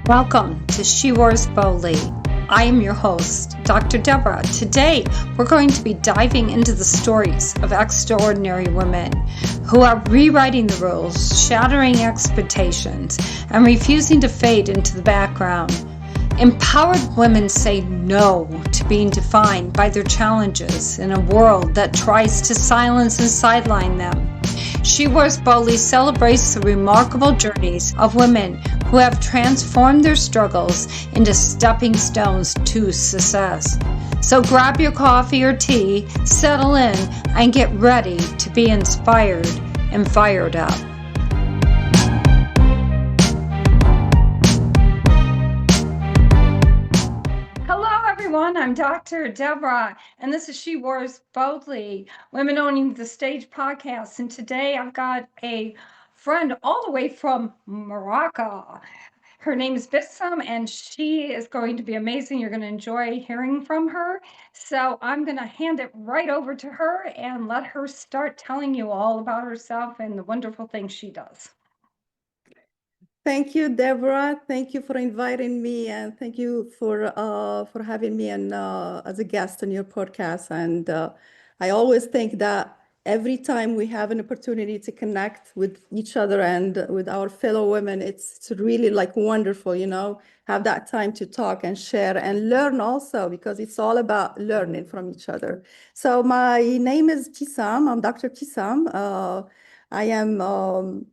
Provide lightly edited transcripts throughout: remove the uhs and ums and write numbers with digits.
Welcome to She Roars Boldly. I am your host, Dr. Deborah. Today, we're going to be diving into the stories of extraordinary women who are rewriting the rules, shattering expectations, and refusing to fade into the background. Empowered women say no to being defined by their challenges in a world that tries to silence and sideline them. She Roars Boldly celebrates the remarkable journeys of women who have transformed their struggles into stepping stones to success. So grab your coffee or tea, settle in, and get ready to be inspired and fired up. Hello, everyone. I'm Dr. Deborah, and this is She Roars Boldly, Women Owning the Stage podcast. And today I've got a friend all the way from Morocco. Her name is Btissome, and she is going to be amazing. You're going to enjoy hearing from her. So I'm going to hand it right over to her and let her start telling you all about herself and the wonderful things she does. Thank you, Deborah. Thank you for inviting me, and thank you for having me as a guest on your podcast. And I always think that every time we have an opportunity to connect with each other and with our fellow women, it's really like wonderful, have that time to talk and share and learn also, because it's all about learning from each other. So my name is Btissome. I'm Dr. Btissome. I am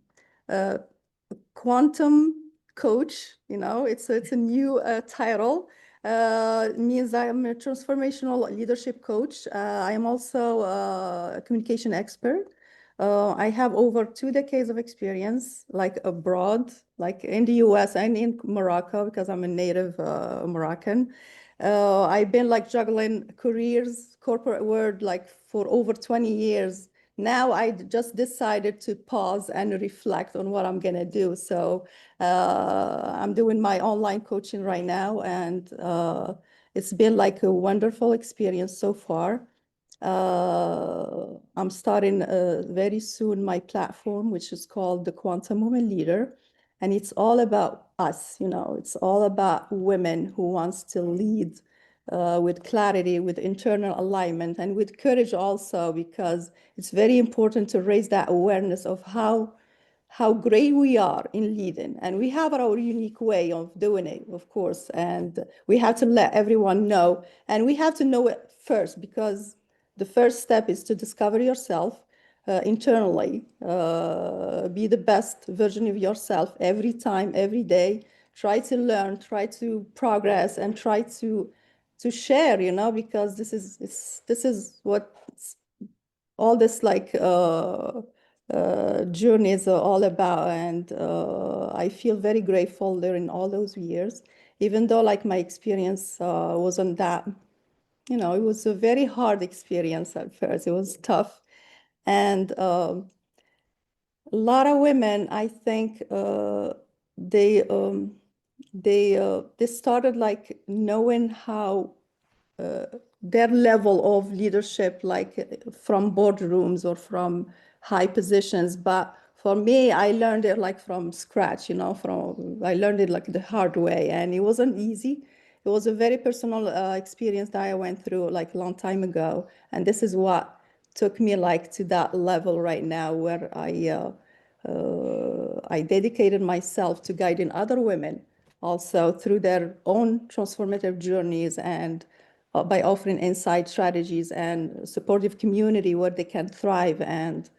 quantum coach. It's a new title. Means I am a transformational leadership coach. I am also a communication expert. I have over 2 decades of experience, like abroad, like in the US and in Morocco, because I'm a native Moroccan. I've been like juggling careers, corporate world, like for over 20 years. Now I just decided to pause and reflect on what I'm going to do. So I'm doing my online coaching right now, and it's been like a wonderful experience so far. I'm starting very soon my platform, which is called the Quantum Woman Leader. And it's all about us, it's all about women who wants to lead with clarity, with internal alignment, and with courage also, because it's very important to raise that awareness of how great we are in leading. And we have our unique way of doing it, of course, and we have to let everyone know. And we have to know it first, because the first step is to discover yourself internally, be the best version of yourself every time, every day. Try to learn, try to progress, and try to share, because this is what all this like journey is all about. And I feel very grateful during all those years, even though like my experience wasn't that, it was a very hard experience at first. It was tough. And a lot of women, I think, they started like knowing how their level of leadership, like from boardrooms or from high positions. But for me, I learned it like from scratch, I learned it like the hard way, and it wasn't easy. It was a very personal experience that I went through like a long time ago. And this is what took me like to that level right now, where I dedicated myself to guiding other women also through their own transformative journeys, and by offering insight, strategies, and supportive community where they can thrive and,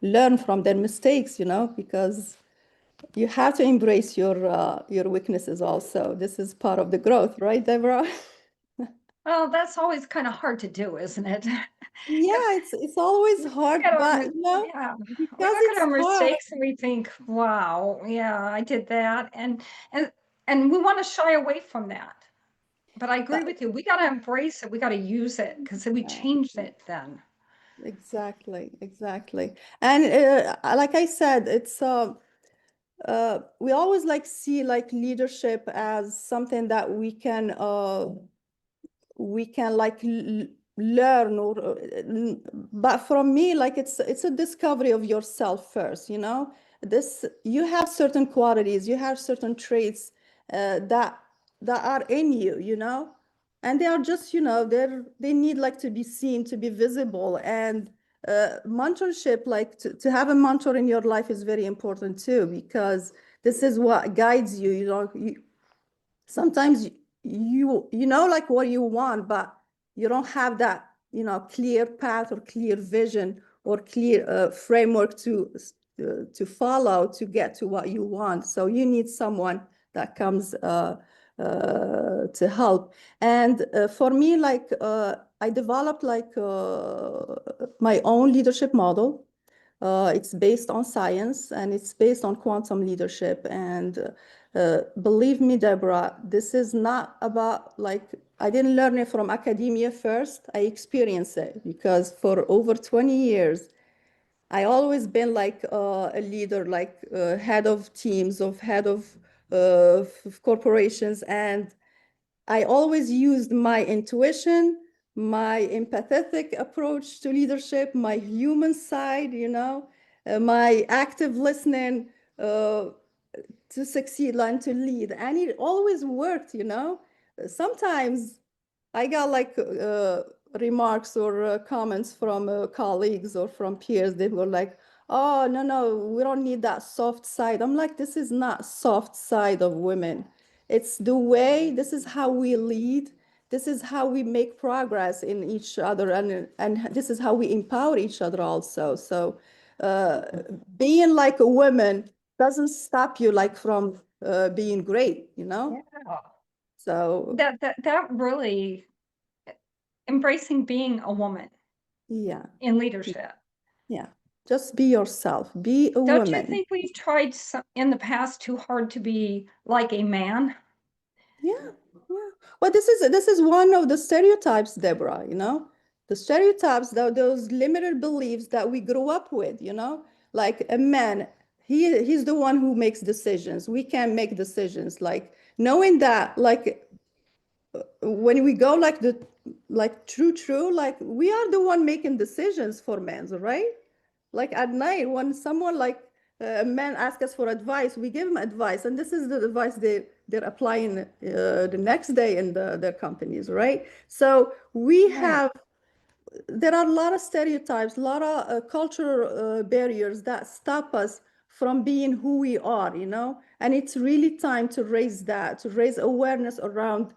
learn from their mistakes, because you have to embrace your weaknesses also. This is part of the growth, right, Deborah? Well, that's always kind of hard to do, isn't it? Yeah, it's always hard, but Yeah, we because look at it's our hard. mistakes and we think, "Wow, yeah, I did that," and we want to shy away from that. But I agree But with you. We got to embrace it. We got to use it, because we yeah, changed it then. exactly. And like I said, it's we always like see like leadership as something that we can like learn, or but from me, like it's a discovery of yourself first. This, you have certain qualities, you have certain traits that are in you, you know, and they are just, you know, they need like to be seen, to be visible. And mentorship, like to have a mentor in your life is very important too, because this is what guides you, you know. Sometimes you know like what you want, but you don't have that, you know, clear path or clear vision or clear framework to follow to get to what you want. So you need someone that comes to help. And for me, like I developed like my own leadership model. It's based on science and it's based on quantum leadership. And believe me, Deborah, this is not about like, I didn't learn it from academia first. I experienced it because for over 20 years, I always been like a leader, like head of teams, of head of corporations. And I always used my intuition, my empathetic approach to leadership, my human side, you know, my active listening to succeed and to lead. And it always worked, you know. Sometimes I got like remarks or comments from colleagues or from peers. They were like, "Oh, no, no, we don't need that soft side." I'm like, "This is not soft side of women. It's the way. This is how we lead. This is how we make progress in each other, and this is how we empower each other also." So, uh, being like a woman doesn't stop you like from being great, you know. Yeah. So That really embracing being a woman yeah. in leadership. Yeah, just be yourself, be a Don't you woman. think we've tried in the past too hard to be like a man? Yeah, yeah. Well, this is one of the stereotypes, Deborah, you know, the stereotypes, those limited beliefs that we grew up with, you know, like a man, he's the one who makes decisions. We can't make decisions. Like knowing that, like when we go like like true, like we are the one making decisions for men, right? Like at night when someone like a man asks us for advice, we give them advice, and this is the advice they're applying the next day in their companies, right? So we Right. have, there are a lot of stereotypes, a lot of cultural barriers that stop us from being who we are, you know. And it's really time to raise that, to raise awareness around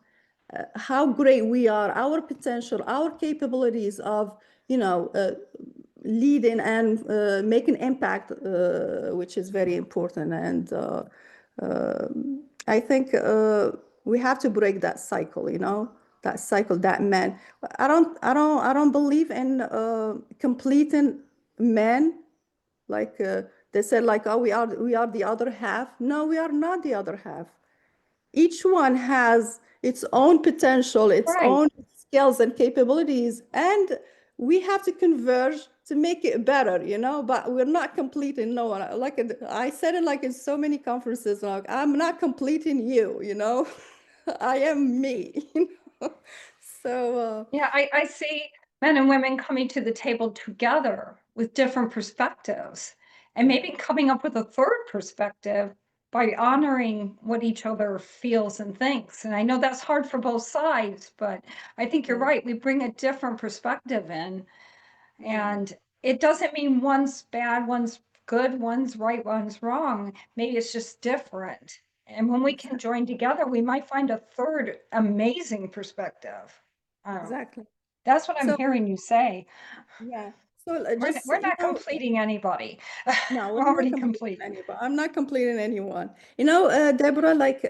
how great we are, our potential, our capabilities of, you know, leading and making impact, which is very important. And I think we have to break that cycle, you know, that cycle, that man. I don't believe in completing men. Like they said, like, oh, we are the other half. No, we are not the other half. Each one has its own potential, its Right. own skills and capabilities, and we have to converge to make it better, you know. But we're not completing no one. Like I said it like in so many conferences, like I'm not completing you, you know. I am me, you know. So Yeah, I see men and women coming to the table together with different perspectives and maybe coming up with a third perspective by honoring what each other feels and thinks. And I know that's hard for both sides, but I think you're yeah, right. We bring a different perspective in, yeah, and it doesn't mean one's bad, one's good, one's right, one's wrong. Maybe it's just different. And when we can exactly, join together, we might find a third amazing perspective. Oh. exactly. That's what I'm So hearing you say. yeah, so just, We're you not know, completing anybody. no, We're we're not already completing complete. anyone. I'm not completing anyone. You know, Deborah, like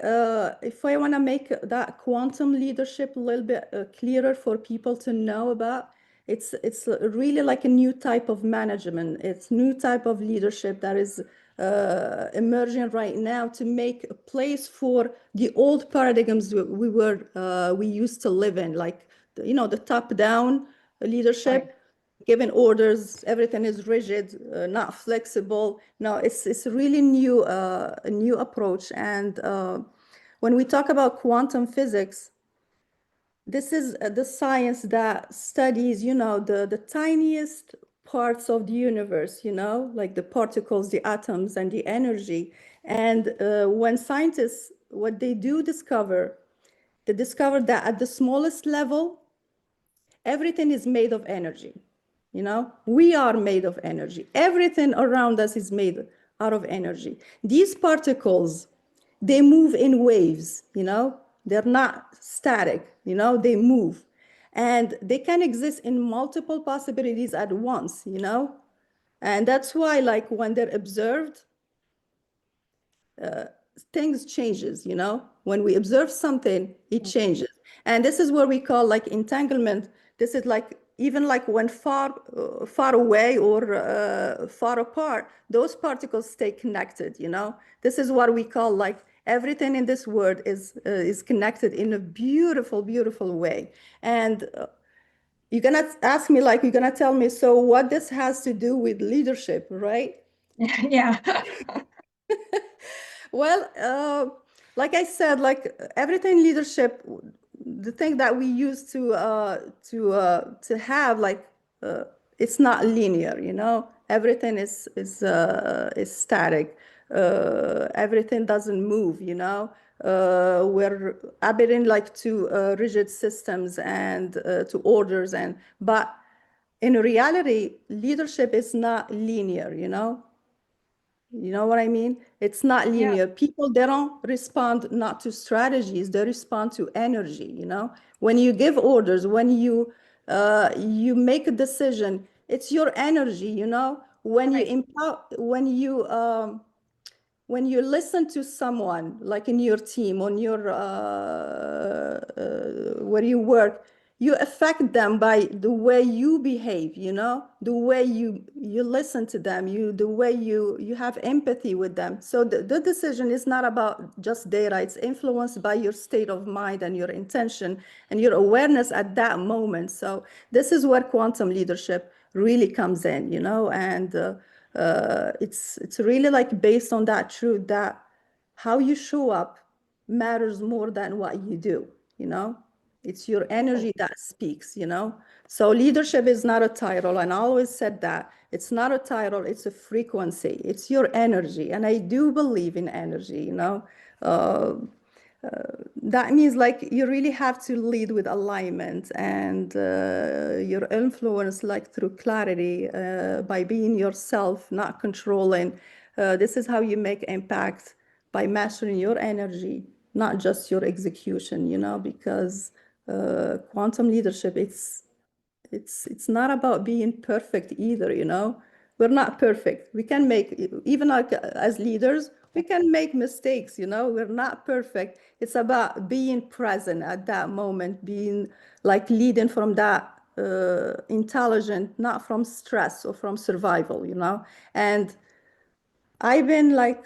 if I want to make that quantum leadership a little bit clearer for people to know about, it's really like a new type of management. It's new type of leadership that is emerging right now to make a place for the old paradigms we used to live in, like you know, the top down Right. leadership, giving orders, everything is rigid, not flexible. No, it's a really new a new approach. And when we talk about quantum physics, this is the science that studies, you know, the tiniest parts of the universe, you know, like the particles, the atoms, and the energy. And when scientists, what they do discover, they discover that at the smallest level, everything is made of energy. We are made of energy. Everything around us is made out of energy. These particles, they move in waves, they're not static, they move. And they can exist in multiple possibilities at once, and that's why, like, when they're observed, things changes, when we observe something, it changes. And this is what we call like entanglement. This is like, even like when far away or far apart, those particles stay connected, this is what we call like everything in this world is connected in a beautiful, beautiful way. And you're gonna ask me, like, you're gonna tell me, so what this has to do with leadership, right? Yeah. Well, like I said, like everything leadership, the thing that we use to have, like, it's not linear, Everything is static. Everything doesn't move, We're adhering like to rigid systems and to orders, but in reality, leadership is not linear, You know what I mean? It's not Yeah. linear. People, they don't respond not to strategies, they respond to energy, When you give orders, when you make a decision, it's your energy, When you Right. empower, when you listen to someone, like in your team, on your where you work, you affect them by the way you behave, the way you listen to them, the way you have empathy with them. So the decision is not about just data, it's influenced by your state of mind and your intention and your awareness at that moment. So this is where quantum leadership really comes in, and it's really like based on that truth that how you show up matters more than what you do, it's your energy that speaks, so leadership is not a title, and I always said that it's not a title, it's a frequency, it's your energy, and I do believe in energy, uh, that means like you really have to lead with alignment and your influence, like through clarity, by being yourself, not controlling. This is how you make impact, by mastering your energy, not just your execution, because quantum leadership, it's not about being perfect either, we're not perfect. We can make, even like as leaders, we can make mistakes, we're not perfect. It's about being present at that moment, being like leading from that intelligent, not from stress or from survival, and I've been like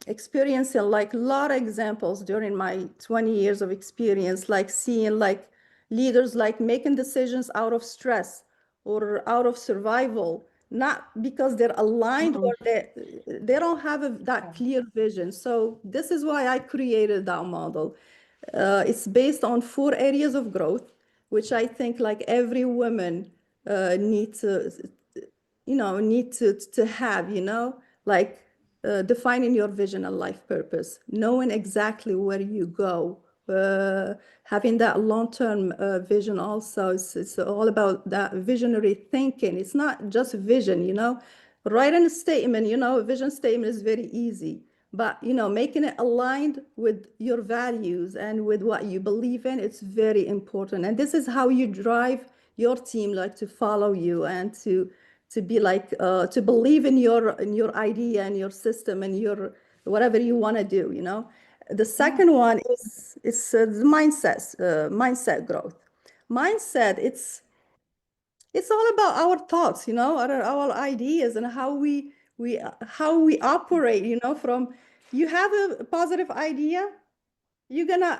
experiencing like a lot of examples during my 20 years of experience, like seeing like leaders like making decisions out of stress or out of survival, not because they're aligned Mhm. or they don't have that clear vision. So this is why I created that model. It's based on 4 areas of growth, which I think like every woman need to need to have, like defining your vision and life purpose, knowing exactly where you go, having that long-term vision also. It's all about that visionary thinking. It's not just vision, writing a statement, a vision statement is very easy, but making it aligned with your values and with what you believe in, it's very important. And this is how you drive your team, like to follow you and to be like to believe in your idea and your system and your whatever you want to do. The Yeah. second one is the mindset growth. Mindset, it's all about our thoughts, our ideas, and how we operate. From you have a positive idea, you're gonna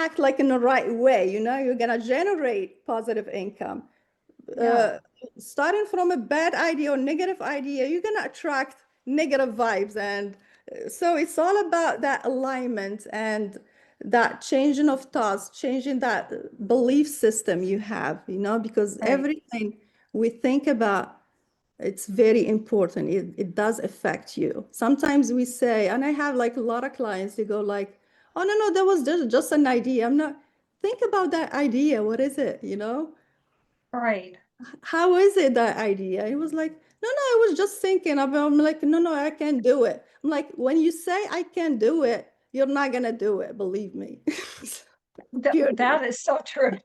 act like in the right way. You're gonna generate positive income. Yeah. uh, Starting from a bad idea or negative idea, you're going to attract negative vibes. And so it's all about that alignment and that changing of thoughts, changing that belief system you have, because Right. everything we think about, It's very important. It does affect you. Sometimes we say, and I have like a lot of clients, they go like, oh, no, no, that was just an idea. I'm not, think about that idea. What is it? You know, Right. how is it that idea? It was like, no, no, I was just thinking about, I'm like, no, no, I can't do it. I'm like, when you say I can't do it, you're not gonna do it, believe me. Period. That is so true.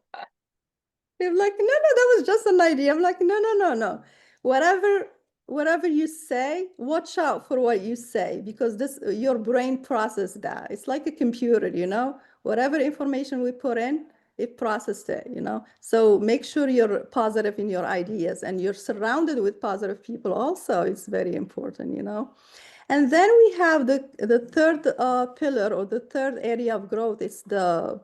They're like, no, no, that was just an idea. I'm like, no, no, no, no. Whatever, whatever you say, watch out for what you say because this your brain processes that. It's like a computer, you know. Whatever information we put in, it processes it, you know. So make sure you're positive in your ideas and you're surrounded with positive people also. It's very important, you know. And then we have the third pillar or the third area of growth is the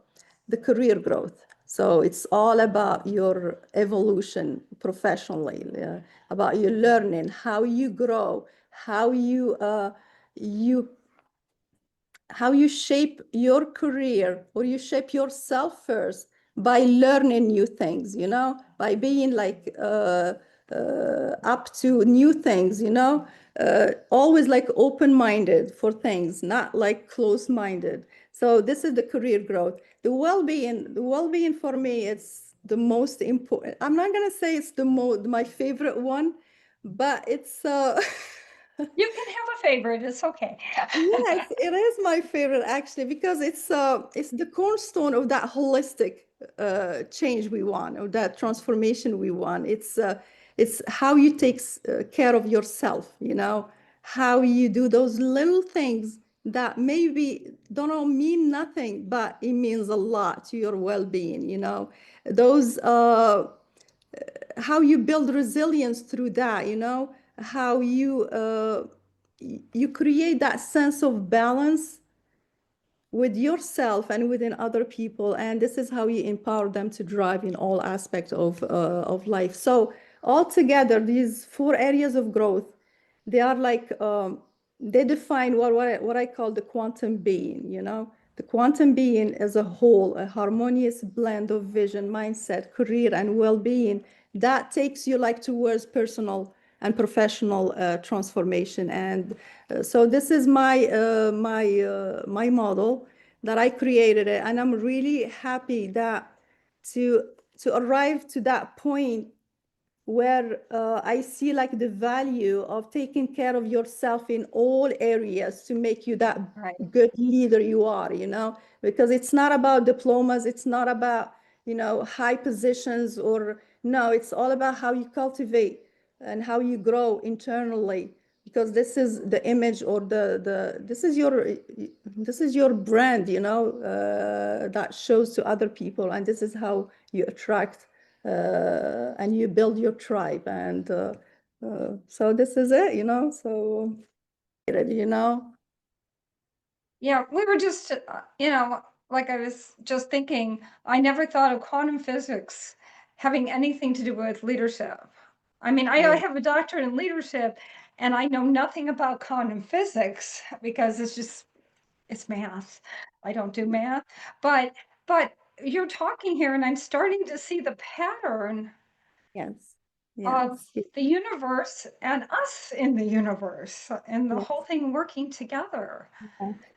career growth. So it's all about your evolution professionally, about your learning, how you grow, how you how you shape your career or you shape yourself first by learning new things, you know, by being like up to new things, you know, always like open-minded for things, not like close-minded. So this is the career growth. The well-being for me, it's the most important. I'm not gonna say it's my favorite one, but it's You can have a favorite. It's okay. Yes, it is my favorite actually because it's the cornerstone of that holistic change we want or that transformation we want. It's how you take care of yourself, you know, how you do those little things that maybe don't mean nothing, but it means a lot to your well-being, you know. Those how you build resilience through that, you know, how you create that sense of balance with yourself and within other people, and this is how you empower them to drive in all aspects of life. So altogether, these four areas of growth, they are like they define what I call the quantum being. You know, the quantum being as a whole, a harmonious blend of vision, mindset, career, and well-being that takes you like towards personal and professional transformation. And so this is my model that I created it, and I'm really happy that to to arrive to that point where I see like the value of taking care of yourself in all areas to make you that Right. good leader you are, you know, because it's not about diplomas, it's not about, you know, high positions or no, it's all about how you cultivate and how you grow internally because this is the image or the this is your brand, you know, that shows to other people, and this is how you attract and you build your tribe. And so this is it, you know. So, you know, Yeah, we were just, like I was just thinking, I never thought of quantum physics having anything to do with leadership. I mean, I yeah, have a doctorate in leadership and I know nothing about quantum physics because it's math. I don't do math, but but you're talking here and I'm starting to see the pattern yes, of yes, the universe and us in the universe and the yes. whole thing working together.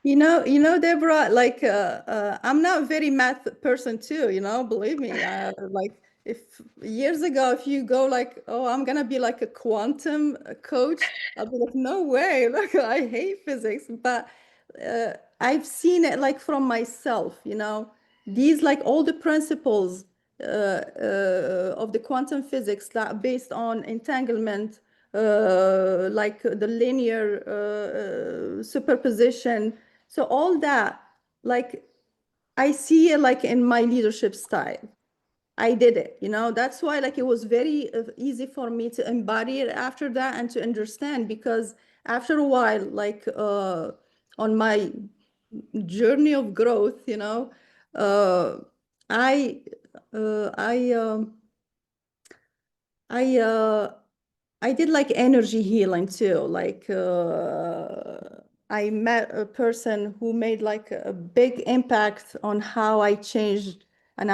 You know, Deborah, like I'm not a very math person too, you know, believe me. Like if years ago, if you go like, oh, I'm gonna be like a quantum coach, I'll be like, no way. Like I hate physics, but I've seen it like from myself, you know, these like all the principles of the quantum physics that based on entanglement, like the linear superposition. So all that, like I see it like in my leadership style. I did it, you know. That's why like it was very easy for me to embody it after that and to understand because after a while, like on my journey of growth, you know, uh, I uh, I um, I I did like energy healing too. Like I met a person who made like a big impact on how I changed and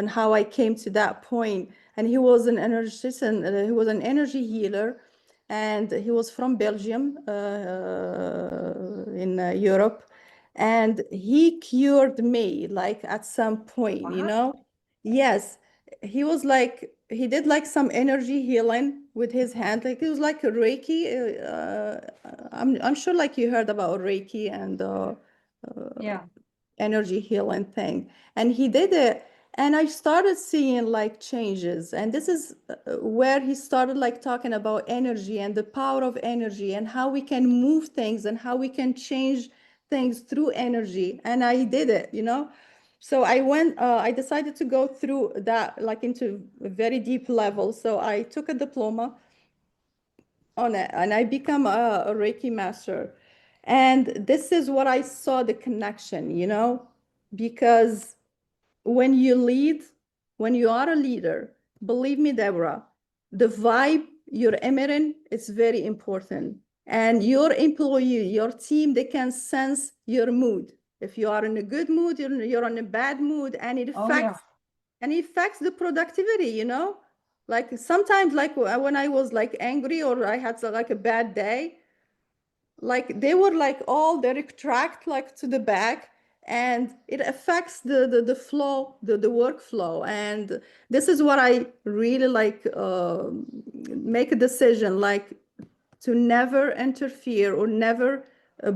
how I came to that point. And he was an energetician, he was an energy healer. and he was from Belgium in Europe, and he cured me like at some point, you What? know? Yes, he was like he did like some energy healing with his hand, like it was like a Reiki. I'm sure like you heard about Reiki and Yeah. energy healing thing, and he did it, and I started seeing like changes, and this is where he started like talking about energy and the power of energy and how we can move things and how we can change things through energy, and I did it, you know. So I decided to go through that like into a very deep level, so I took a diploma on it and I become a Reiki master. And this is what I saw the connection, you know, because when you lead, when you are a leader, believe me, Deborah, the vibe you're emitting is very important. And your employee, your team, they can sense your mood. If you are in a good mood, you're in a bad mood, and Oh, yeah. it affects the productivity, you know? Like sometimes, like when I was like angry or I had like a bad day, like they were like all they retract like to the back, and it affects the flow, the workflow. And this is what I really like make a decision like to never interfere or never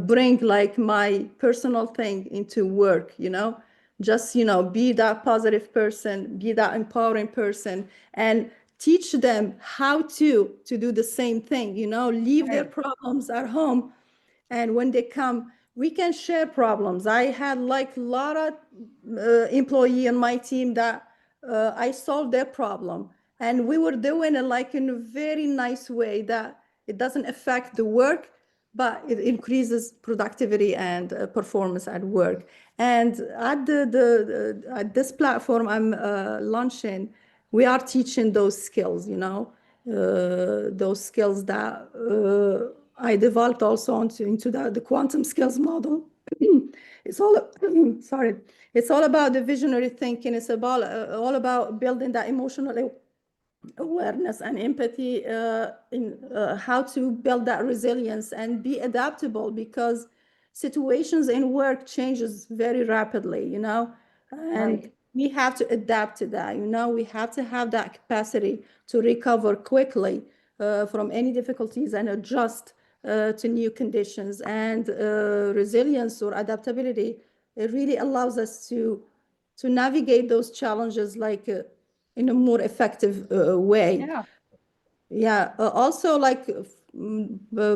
bring like my personal thing into work, you know, just, you know, be that positive person, be that empowering person, and teach them how to do the same thing, you know, leave their Right. problems at home, and when they come we can share problems. I had like a lot of employee in my team that I solved their problem, and we were doing it like in a very nice way that it doesn't affect the work, but it increases productivity and performance at work. And at at this platform I'm launching, we are teaching those skills, you know, those skills that I developed also into the quantum skills model. It's all sorry, it's all about the visionary thinking. It's about all about building that emotional awareness and empathy, in how to build that resilience and be adaptable, because situations in work changes very rapidly, you know, and Right. we have to adapt to that, you know. We have to have that capacity to recover quickly from any difficulties and adjust to new conditions. And resilience or adaptability, it really allows us to navigate those challenges like in a more effective way. Yeah. Yeah, also like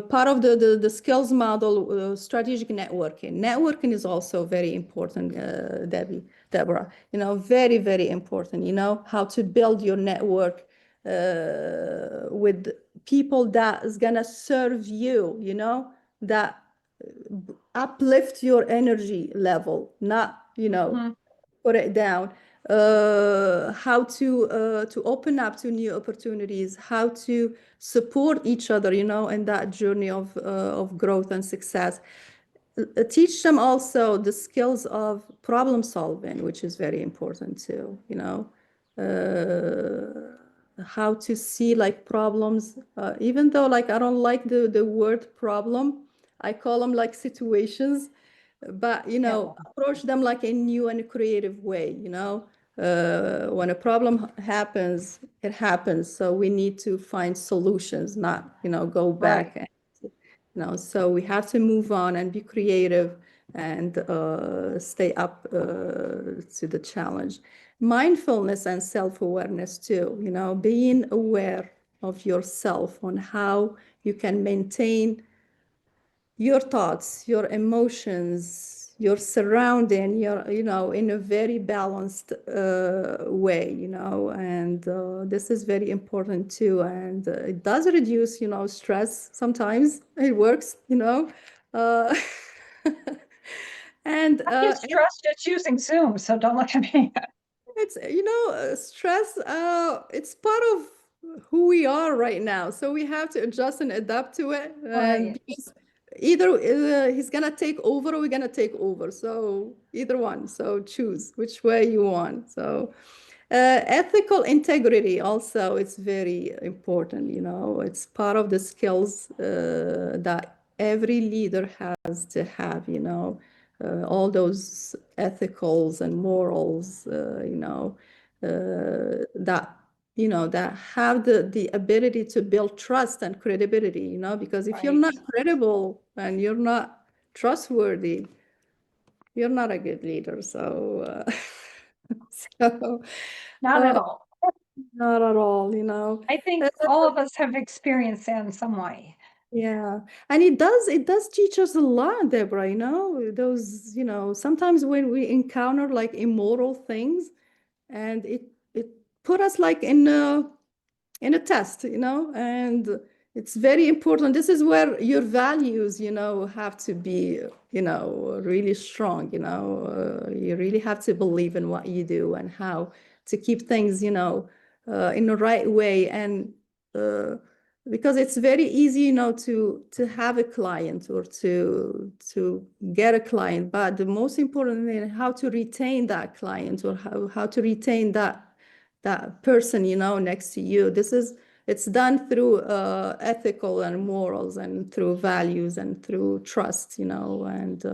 part of the skills model, strategic networking. Networking is also very important, Deborah. You know, very, very important. You know, how to build your network with people that is gonna serve you, you know, that uplift your energy level, not, you know, Hmm. put it down. How to open up to new opportunities, how to support each other, you know, in that journey of growth and success. Teach them also the skills of problem solving, which is very important too, you know. How to see like problems, even though like I don't like the word problem, I call them like situations, but you Yeah. know, approach them like a new and creative way, you know. When a problem happens, it happens, so we need to find solutions, not, you know, go Right. back and, you know. So we have to move on and be creative and stay up to the challenge. Mindfulness and self-awareness too, you know, being aware of yourself on how you can maintain your thoughts, your emotions, your surrounding, your, you know, in a very balanced way, you know. And this is very important too. And it does reduce, you know, stress. Sometimes it works, you know. Uh, and I get stressed just using Zoom, so don't look at me. it's, you know, stress, it's part of who we are right now. So we have to adjust and adapt to it. And Right. because either he's gonna take over or we're gonna take over. So either one. So choose which way you want. So Ethical integrity also is very important, you know. It's part of the skills that every leader has to have, you know. All those ethicals and morals, that, you know, that have the ability to build trust and credibility, you know, because if you're Right. not credible and you're not trustworthy, you're not a good leader. So, so Not uh, at all. not at all, you know. I think all of us have experienced that in some way. Yeah. And it does teach us a lot, Deborah, you know, those, you know, sometimes when we encounter like immoral things and it put us like in a test, you know, and it's very important. This is where your values, you know, have to be, you know, really strong, you know. You really have to believe in what you do and how to keep things, you know, in the right way. And uh, because it's very easy, you know, to have a client or to get a client, but the most important thing, how to retain that client or how to retain that person, you know, next to you. It's done through ethical and morals and through values and through trust, you know, and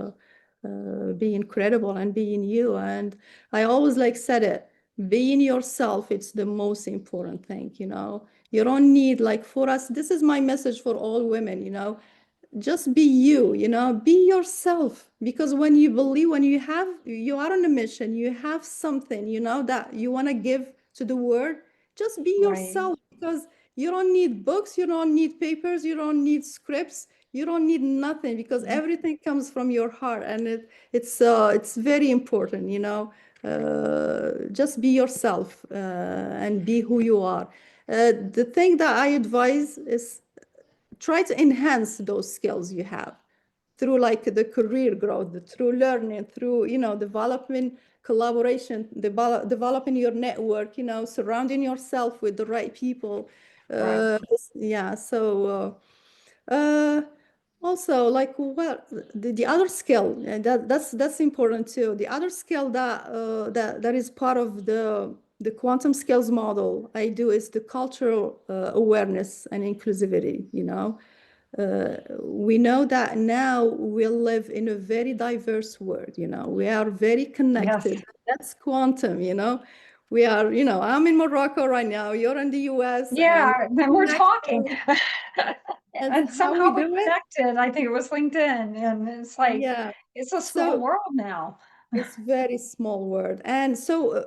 being credible and being you. And I always like said it, being yourself, it's the most important thing, you know. You don't need like for us, this is my message for all women, you know, just be you, you know, be yourself. Because when you believe, when you are on a mission, you have something, you know, that you want to give to the world, just be Right. yourself. Because you don't need books, you don't need papers, you don't need scripts, you don't need nothing, because everything comes from your heart. And it's very important, you know. Just be yourself and be who you are. The thing that I advise is try to enhance those skills you have through like the career growth, through learning, through, you know, development, collaboration, developing your network, you know, surrounding yourself with the right people. Right. uh, yeah, so uh, also like, well, the other skill, and that's important too. The other skill that is part of the quantum skills model I do is the cultural awareness and inclusivity, you know. We know that now we live in a very diverse world, you know, we are very Yes. connected. That's quantum, you know. We are, you know, I'm in Morocco right now, you're in the US, and Yeah, then we're talking. connected. That's And how somehow we we do it. connected. I think it was LinkedIn, and it's like Yeah. it's a small So world now. it's very small word. And so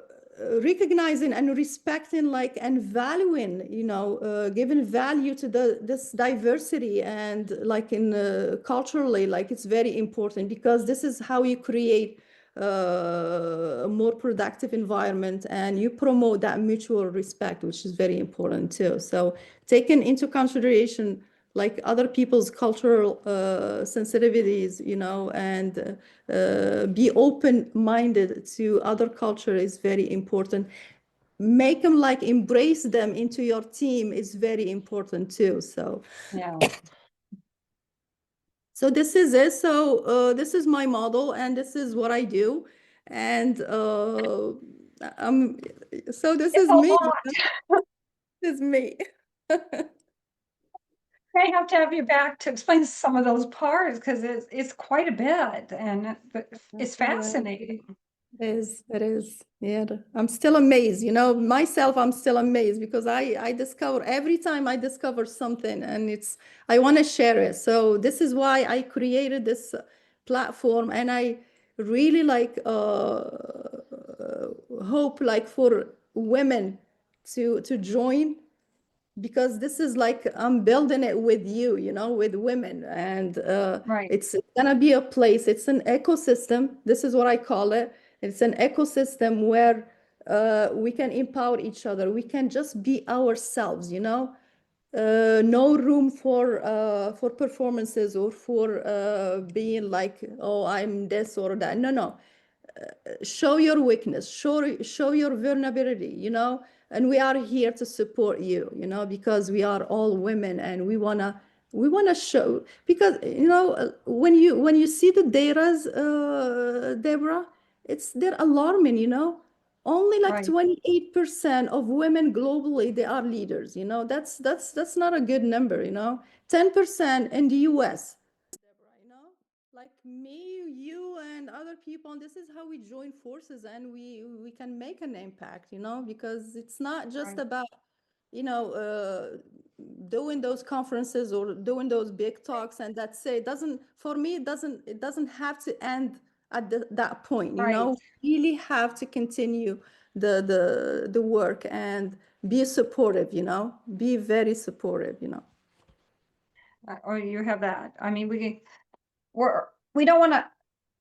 recognizing and respecting like and valuing, you know, giving value to this diversity and like in culturally, like it's very important, because this is how you create a more productive environment and you promote that mutual respect, which is very important too. So taking into consideration like other people's cultural sensitivities, you know, and be open-minded to other culture is very important. Make them like embrace them into your team is very important too. Yeah. So this is it. So this is my model, and this is what I do, and um, so this It's is a me. lot. This is me. I have to have you back to explain some of those parts because it's quite a bit and it's Yeah. fascinating. It is. Yeah, I'm still amazed, you know, myself, I'm still amazed because I discover every time I discover something and I want to share it. So this is why I created this platform, and I really like hope like for women to join, because this is like I'm building it with you, you know, with women, and Right. it's gonna be a place. It's an ecosystem. This is what I call it. It's an ecosystem where we can empower each other. We can just be ourselves, you know. No room for performances or for being like, oh, I'm this or that. No, no, show your weakness, show your vulnerability, you know, and we are here to support you, you know, because we are all women and we want to show, because you know, when you see the data's Deborah, they're alarming, you know. Only like Right. 28% of women globally, they are leaders, that's not a good number, 10% in the US. Deborah, like me, you, and other people, and this is how we join forces and we can make an impact, because it's not just Right. about, you know, uh, doing those conferences or doing those big talks, and that's it. Doesn't for me, it doesn't have to end at that point, Right. really have to continue the work and be supportive, be very supportive, Or you have that. I mean, we don't want to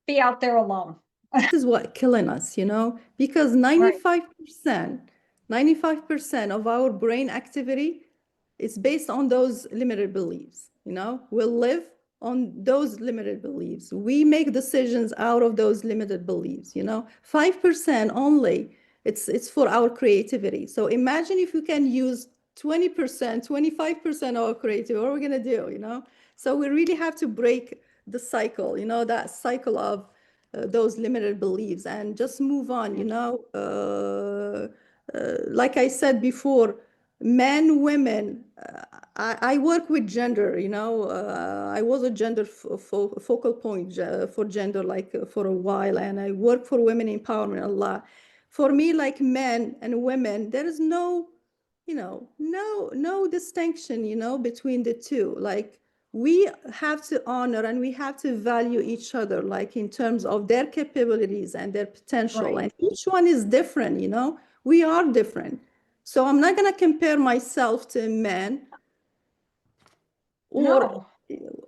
be out there alone. This is what killing us, because Right. 95% of our brain activity is based on those limited beliefs, we live on those limited beliefs. We make decisions out of those limited beliefs, 5% only, it's for our creativity. So imagine if you can use 20%, 25% of our creativity, what are we going to do, So we really have to break the cycle, that cycle of those limited beliefs and just move on, like I said before, men, women, I work with gender, I was a gender focal point for gender, like for a while, and I work for women empowerment a lot. For me, like men and women, there is no distinction, between the two. Like, we have to honor and we have to value each other, like in terms of their capabilities and their potential. Right. And each one is different, we are different. So I'm not going to compare myself to a man or, No,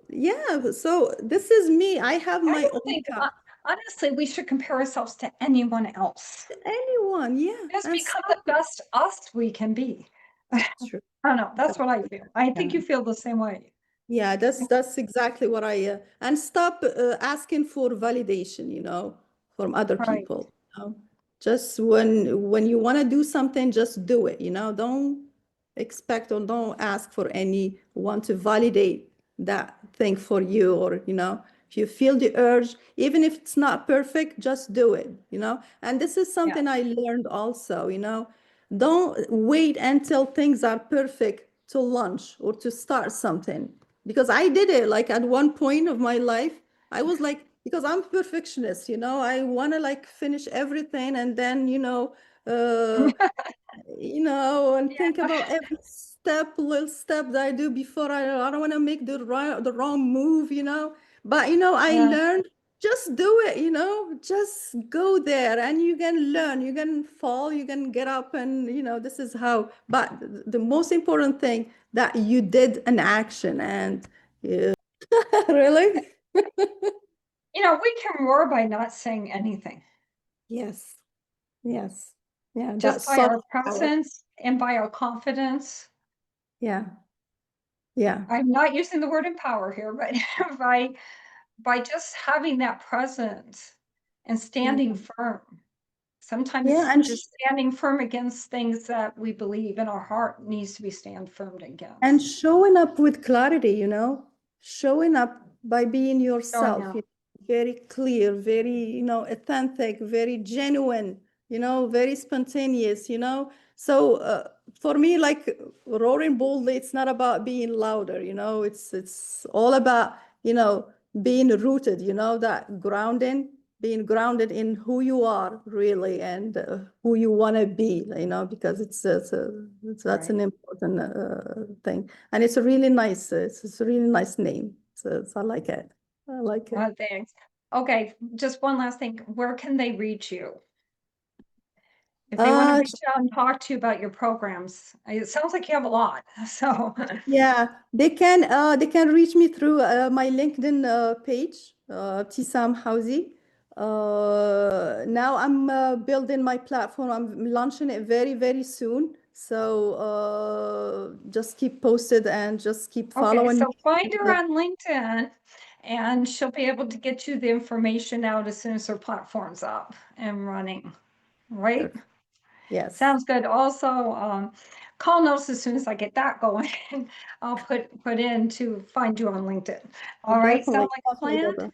yeah. So this is me. I have I my don't own think, path. honestly, we should compare ourselves to anyone else. Anyone, yeah. Just And become stop. the best us we can be. I True. don't know. That's what I feel. I Yeah. think you feel the same way. Yeah, that's exactly what and stop asking for validation, from other Right. people. Just when you want to do something, just do it, Don't expect or don't ask for anyone to validate that thing for you, or if you feel the urge, even if it's not perfect, just do it, And this is Yeah. something I learned also, don't wait until things are perfect to launch or to start something, because I did it like at one point of my life. I was like, because I'm a perfectionist, I want to like finish everything, and then, uh, and think Yeah. about every little step that I do before I don't want to make the wrong move, But, I Yeah. learned, just do it, just go there and you can learn, you can fall, you can get up, and, this is how. But the most important thing, that you did an action, and really? We can roar by not saying anything, Yes, yes. Yeah, just that by soft our power. presence and by our confidence. Yeah, yeah. I'm not using the word empower here, but by just having that presence and standing Yeah. firm. Yeah, Sometimes and just standing firm against things that we believe in our heart needs to be stand firm and against. showing up with clarity, showing up by being Showing yourself, up. very clear, very, authentic, very genuine, very spontaneous, So for me, like, roaring boldly, it's not about being louder, it's all about, being rooted, that grounding, being grounded in who you are really, and who you want to be, because that's Right. an important thing, and it's a really nice, it's a really nice name. So I like it. I like it. Thanks. Okay, just one last thing. Where can they reach you? If they want to Uh, reach out and talk to you about your programs, it sounds like you have a lot. So, yeah, they can reach me through my LinkedIn page, Btissome Haouzi. Now I'm building my platform. I'm launching it very, very soon. So just keep posted and just keep okay, following so me. find her on LinkedIn and she'll be able to get you the information out as soon as her platform's up and running. Right? Perfect. Yes, Sounds good. Also, call notes as soon as I get that going. I'll put in to find you on LinkedIn. All right, sound definitely, like a definitely, plan? Deborah.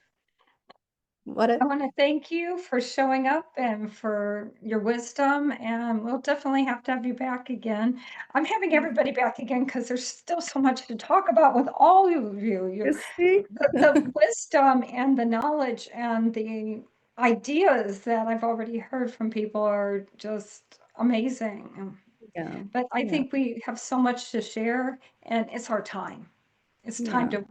What I a, want to thank you for showing up and for your wisdom, and we'll definitely have to have you back again. I'm having everybody back again because there's still so much to talk about with all of you. you see? The wisdom and the knowledge and the ideas that I've already heard from people are just amazing. Yeah, But I yeah, think we have so much to share, and it's our time. It's time yeah. to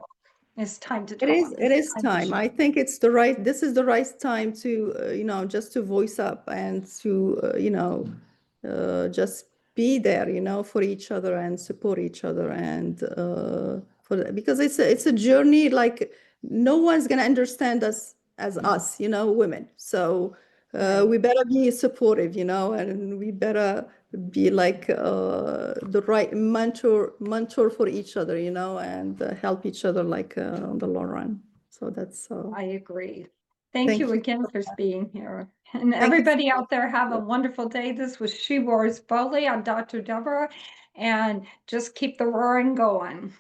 it's time to It is, talk. it It's is time to time. share. I think it's the right, this is the right time to, just to voice up and to, just be there, for each other and support each other. And because it's a journey, like no one's going to understand us as us, women. So we Right. better be supportive, and we better be like the right mentor for each other, and help each other like on the long run. So that's I agree. Thank thank you you. again for being here. And Thank you so everybody much. out there, have a wonderful day. This was She Roars Bowley. I'm Dr. Deborah, and just keep the roaring going.